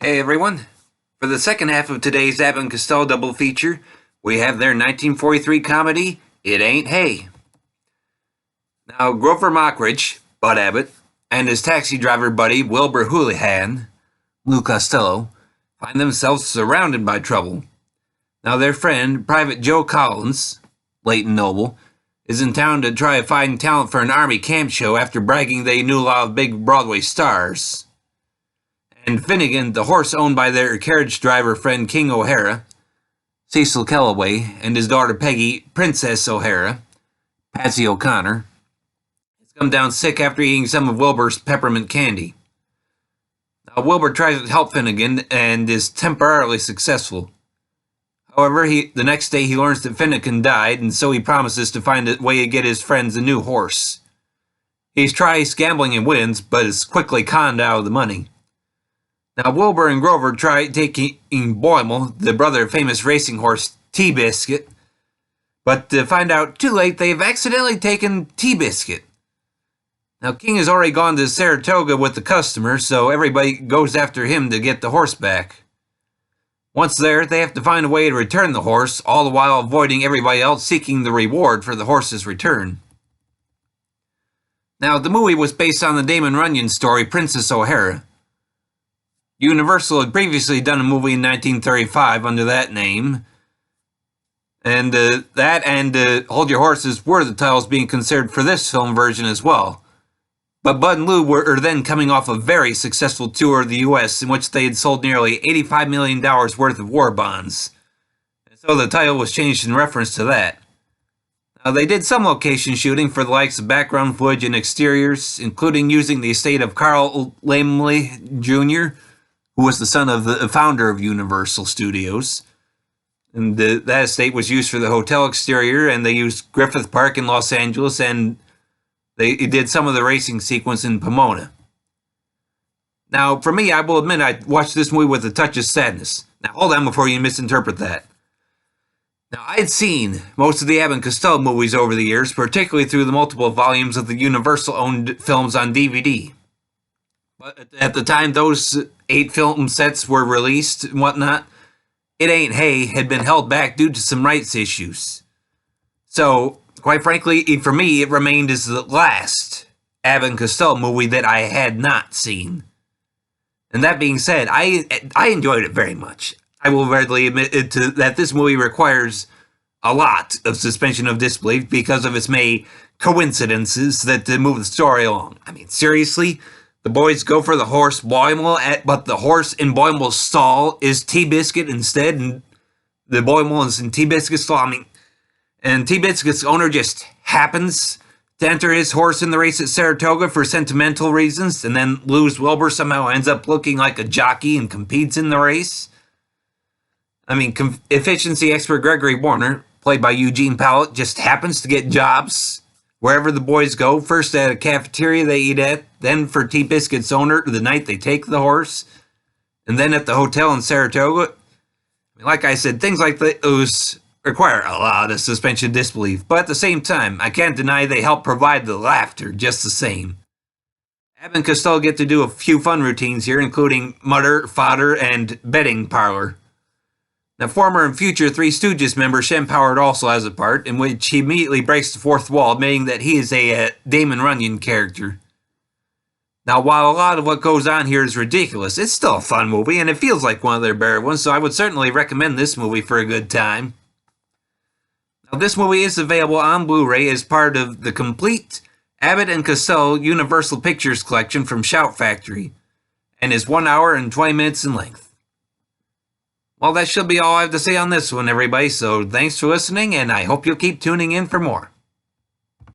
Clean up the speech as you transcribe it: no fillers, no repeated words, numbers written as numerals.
Hey everyone! For the second half of today's Abbott and Costello double feature, we have their 1943 comedy, It Ain't Hay. Now, Grover Mockridge, Bud Abbott, and his taxi driver buddy Wilbur Houlihan, Lou Costello, find themselves surrounded by trouble. Now, their friend, Private Joe Collins, Leighton Noble, is in town to try to find talent for an Army camp show after bragging they knew a lot of big Broadway stars. And Finnegan, the horse owned by their carriage driver friend King O'Hara, Cecil Kellaway, and his daughter Peggy, Princess O'Hara, Patsy O'Connor, has come down sick after eating some of Wilbur's peppermint candy. Now, Wilbur tries to help Finnegan and is temporarily successful. However, the next day he learns that Finnegan died, and so he promises to find a way to get his friends a new horse. He tries gambling and wins, but is quickly conned out of the money. Now, Wilbur and Grover try taking Boimel, the brother of famous racing horse T-Biscuit, but to find out too late they've accidentally taken T-Biscuit. Now, King has already gone to Saratoga with the customer, so everybody goes after him to get the horse back. Once there, they have to find a way to return the horse, all the while avoiding everybody else seeking the reward for the horse's return. Now, the movie was based on the Damon Runyon story Princess O'Hara. Universal had previously done a movie in 1935 under that name, and Hold Your Horses were the titles being considered for this film version as well. But Bud and Lou were then coming off a very successful tour of the U.S. in which they had sold nearly $85 million worth of war bonds, and so the title was changed in reference to that. Now, they did some location shooting for the likes of background footage and exteriors, including using the estate of Carl Laemmle Jr., who was the son of the founder of Universal Studios. And that estate was used for the hotel exterior, and they used Griffith Park in Los Angeles, and they did some of the racing sequence in Pomona. Now, for me, I will admit I watched this movie with a touch of sadness. Now, hold on before you misinterpret that. Now, I had seen most of the Abbott and Costello movies over the years, particularly through the multiple volumes of the Universal-owned films on DVD. But at the time those 8 film sets were released and whatnot, It Ain't Hay had been held back due to some rights issues. So, quite frankly, for me, it remained as the last Abbott and Costello movie that I had not seen. And that being said, I enjoyed it very much. I will readily admit that this movie requires a lot of suspension of disbelief because of its many coincidences that move the story along. I mean, seriously? The boys go for the horse Boimel, but the horse in Boimel's stall is T-Biscuit instead, and the Boimel is in T-Biscuit's stall. I mean, and T-Biscuit's owner just happens to enter his horse in the race at Saratoga for sentimental reasons, and then Lou's Wilbur somehow ends up looking like a jockey and competes in the race. I mean, efficiency expert Gregory Warner, played by Eugene Pallett, just happens to get jobs wherever the boys go, first at a cafeteria they eat at, then for T-Biscuit's owner the night they take the horse, and then at the hotel in Saratoga. I mean, like I said, things like those require a lot of suspension of disbelief, but at the same time, I can't deny they help provide the laughter just the same. Abbott and Costello get to do a few fun routines here, including mutter, fodder, and betting parlor. Now, former and future Three Stooges member Shem Howard also has a part, in which he immediately breaks the fourth wall, admitting that he is a Damon Runyon character. Now, while a lot of what goes on here is ridiculous, it's still a fun movie, and it feels like one of their better ones, so I would certainly recommend this movie for a good time. Now, this movie is available on Blu-ray as part of the complete Abbott and Costello Universal Pictures collection from Shout Factory, and is 1 hour and 20 minutes in length. Well, that should be all I have to say on this one, everybody, so thanks for listening, and I hope you'll keep tuning in for more.